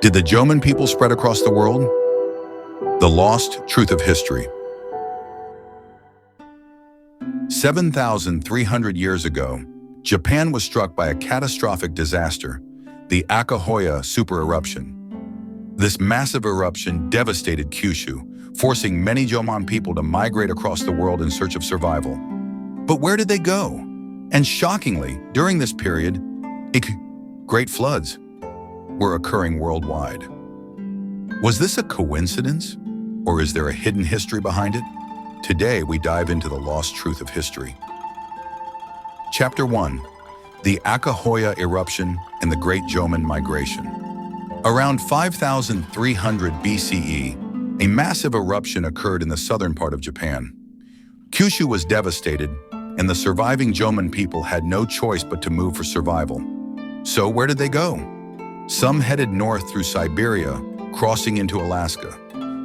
Did the Jomon people spread across the world? The lost truth of history. 7,300 years ago, Japan was struck by a catastrophic disaster, the Aka Hoya super eruption. This massive eruption devastated Kyushu, forcing many Jomon people to migrate across the world in search of survival. But where did they go? And shockingly, during this period, great floods were occurring worldwide. Was this a coincidence, or is there a hidden history behind it? Today, we dive into the lost truth of history. Chapter 1. The Aka Hoya eruption and the Great Jomon Migration. Around 5,300 BCE, a massive eruption occurred in the southern part of Japan. Kyushu was devastated, and the surviving Jomon people had no choice but to move for survival. So where did they go? Some headed north through Siberia, crossing into Alaska.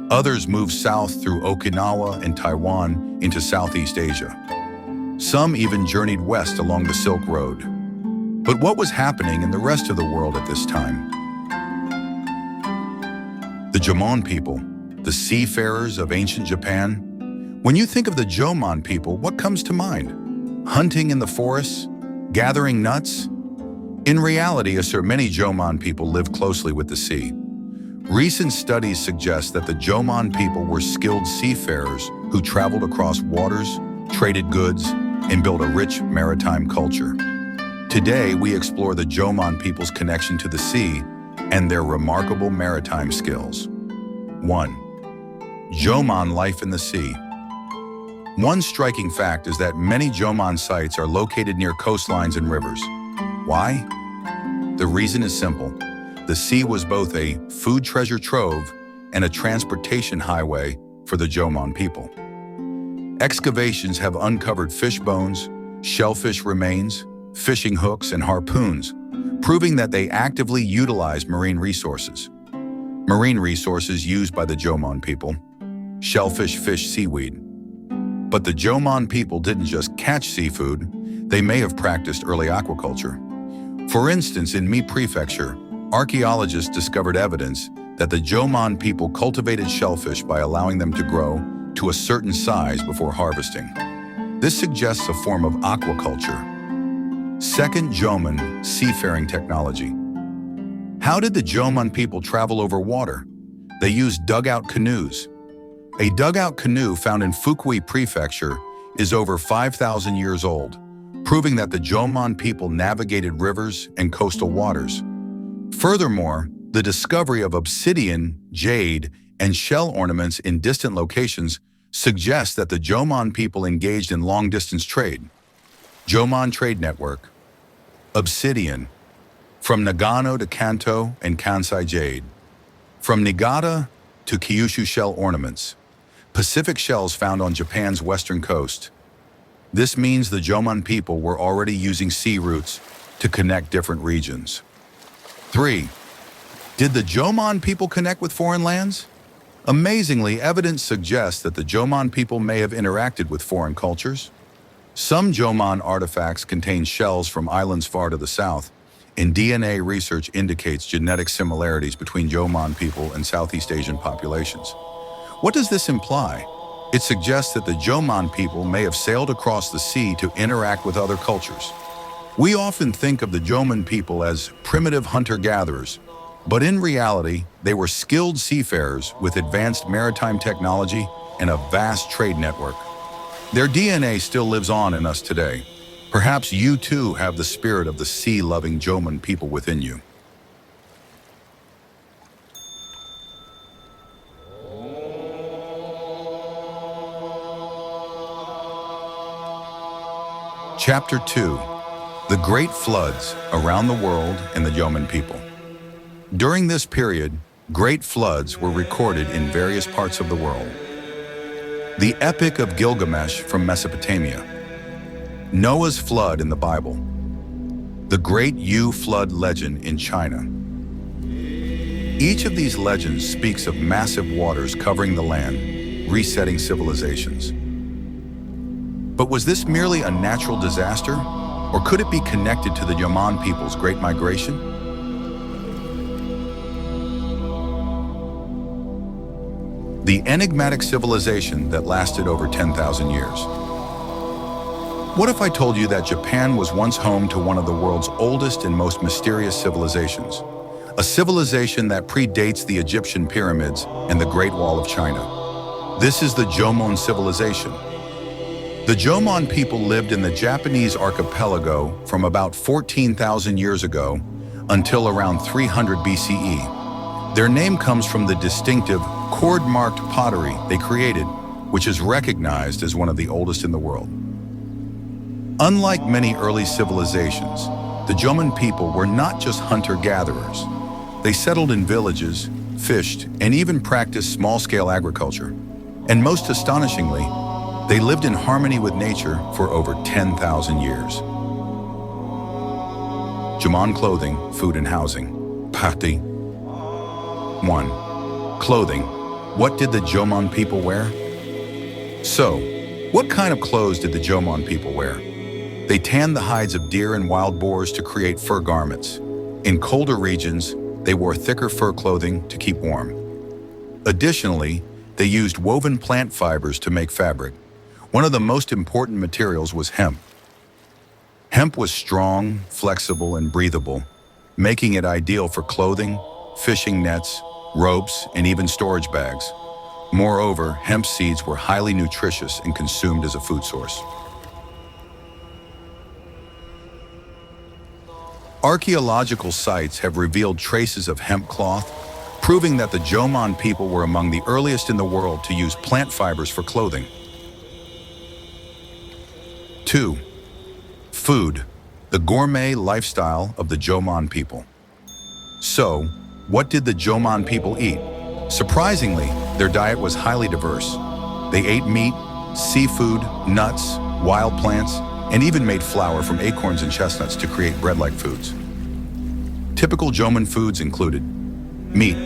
Others moved south through Okinawa and Taiwan into Southeast Asia. Some even journeyed west along the Silk Road. But what was happening in the rest of the world at this time? The Jomon people, the seafarers of ancient Japan. When you think of the Jomon people, what comes to mind? Hunting in the forests? Gathering nuts? In reality, many Jomon people live closely with the sea. Recent studies suggest that the Jomon people were skilled seafarers who traveled across waters, traded goods, and built a rich maritime culture. Today, we explore the Jomon people's connection to the sea and their remarkable maritime skills. 1. Jomon life in the sea. One striking fact is that many Jomon sites are located near coastlines and rivers. Why? The reason is simple. The sea was both a food treasure trove and a transportation highway for the Jomon people. Excavations have uncovered fish bones, shellfish remains, fishing hooks, and harpoons, proving that they actively utilized marine resources. Marine resources used by the Jomon people. Shellfish fish seaweed. But the Jomon people didn't just catch seafood, they may have practiced early aquaculture. For instance, in Mi Prefecture, archaeologists discovered evidence that the Jomon people cultivated shellfish by allowing them to grow to a certain size before harvesting. This suggests a form of aquaculture. Second, Jomon seafaring technology. How did the Jomon people travel over water? They used dugout canoes. A dugout canoe found in Fukui Prefecture is over 5,000 years old, proving that the Jomon people navigated rivers and coastal waters. Furthermore, the discovery of obsidian, jade, and shell ornaments in distant locations suggests that the Jomon people engaged in long-distance trade. Jomon Trade Network. Obsidian. From Nagano to Kanto and Kansai jade. From Niigata to Kyushu shell ornaments. Pacific shells found on Japan's western coast. This means the Jomon people were already using sea routes to connect different regions. 3. Did the Jomon people connect with foreign lands? Amazingly, evidence suggests that the Jomon people may have interacted with foreign cultures. Some Jomon artifacts contain shells from islands far to the south, and DNA research indicates genetic similarities between Jomon people and Southeast Asian populations. What does this imply? It suggests that the Jomon people may have sailed across the sea to interact with other cultures. We often think of the Jomon people as primitive hunter-gatherers, but in reality, they were skilled seafarers with advanced maritime technology and a vast trade network. Their DNA still lives on in us today. Perhaps you too have the spirit of the sea-loving Jomon people within you. Chapter 2. The Great Floods Around the World and the Jomon People. During this period, great floods were recorded in various parts of the world. The Epic of Gilgamesh from Mesopotamia. Noah's flood in the Bible. The Great Yu Flood legend in China. Each of these legends speaks of massive waters covering the land, resetting civilizations. But was this merely a natural disaster, or could it be connected to the Jomon people's Great Migration? the enigmatic civilization that lasted over 10,000 years. What if I told you that Japan was once home to one of the world's oldest and most mysterious civilizations? A civilization that predates the Egyptian pyramids and the Great Wall of China. This is the Jomon civilization. The Jomon people lived in the Japanese archipelago from about 14,000 years ago until around 300 BCE. Their name comes from the distinctive cord-marked pottery they created, which is recognized as one of the oldest in the world. Unlike many early civilizations, the Jomon people were not just hunter-gatherers. They settled in villages, fished, and even practiced small-scale agriculture. And most astonishingly, they lived in harmony with nature for over 10,000 years. Jomon clothing, food, and housing. Party 1. Clothing. What did the Jomon people wear? So, what kind of clothes did the Jomon people wear? They tanned the hides of deer and wild boars to create fur garments. In colder regions, they wore thicker fur clothing to keep warm. Additionally, they used woven plant fibers to make fabric. One of the most important materials was hemp. Hemp was strong, flexible, and breathable, making it ideal for clothing, fishing nets, ropes, and even storage bags. Moreover, hemp seeds were highly nutritious and consumed as a food source. Archaeological sites have revealed traces of hemp cloth, proving that the Jomon people were among the earliest in the world to use plant fibers for clothing. 2. Food, the gourmet lifestyle of the Jomon people. So, what did the Jomon people eat? Surprisingly, their diet was highly diverse. They ate meat, seafood, nuts, wild plants, and even made flour from acorns and chestnuts to create bread-like foods. Typical Jomon foods included meat,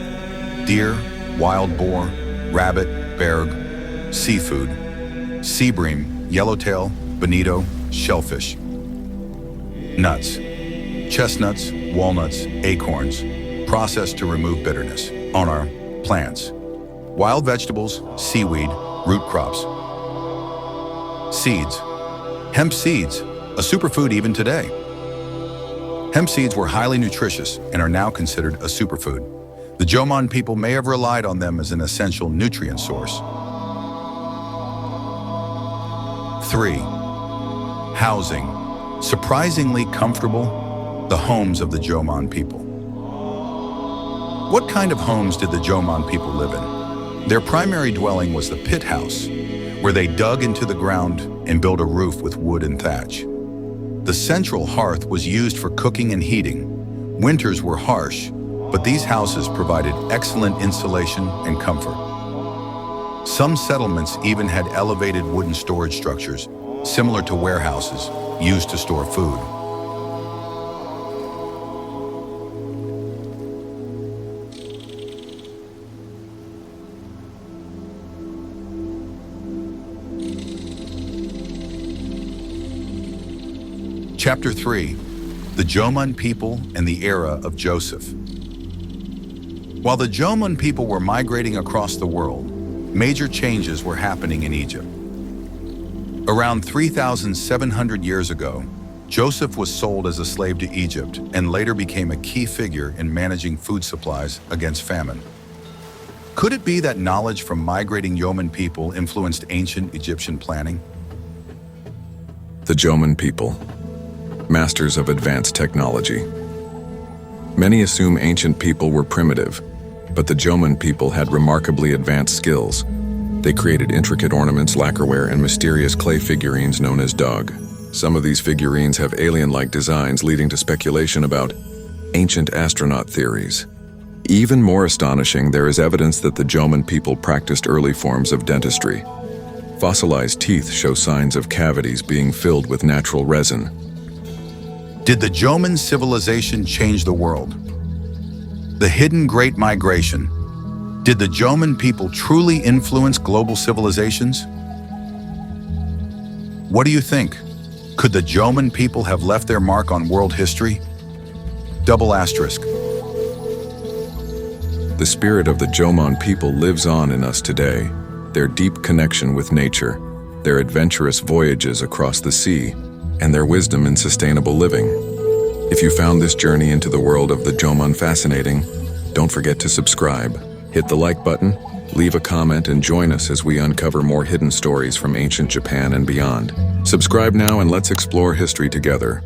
deer, wild boar, rabbit, berg, seafood, sea bream, yellowtail, bonito, shellfish. Nuts, chestnuts, walnuts, acorns, processed to remove bitterness. Onar, plants, wild vegetables, seaweed, root crops. Seeds, hemp seeds, a superfood even today. Hemp seeds were highly nutritious and are now considered a superfood. The Jomon people may have relied on them as an essential nutrient source. 3. Housing. Surprisingly comfortable, the homes of the Jomon people. What kind of homes did the Jomon people live in? Their primary dwelling was the pit house, where they dug into the ground and built a roof with wood and thatch. The central hearth was used for cooking and heating. Winters were harsh, but these houses provided excellent insulation and comfort. Some settlements even had elevated wooden storage structures, similar to warehouses, used to store food. Chapter 3. The Jomon people and the era of Joseph. While the Jomon people were migrating across the world, major changes were happening in Egypt. Around 3,700 years ago, Joseph was sold as a slave to Egypt and later became a key figure in managing food supplies against famine. Could it be that knowledge from migrating Jomon people influenced ancient Egyptian planning? The Jomon people, masters of advanced technology. Many assume ancient people were primitive, but the Jomon people had remarkably advanced skills. They created intricate ornaments, lacquerware, and mysterious clay figurines known as dog. Some of these figurines have alien-like designs, leading to speculation about ancient astronaut theories. Even more astonishing, there is evidence that the Jomon people practiced early forms of dentistry. Fossilized teeth show signs of cavities being filled with natural resin. Did the Jomon civilization change the world? The hidden Great Migration. Did the Jomon people truly influence global civilizations? What do you think? Could the Jomon people have left their mark on world history? Double asterisk. The The spirit of the Jomon people lives on in us today. Their deep connection with nature, their adventurous voyages across the sea, and their wisdom in sustainable living. If you found this journey into the world of the Jomon fascinating, don't forget to subscribe, hit the like button, leave a comment, and join us as we uncover more hidden stories from ancient Japan and beyond. Subscribe now and let's explore history together.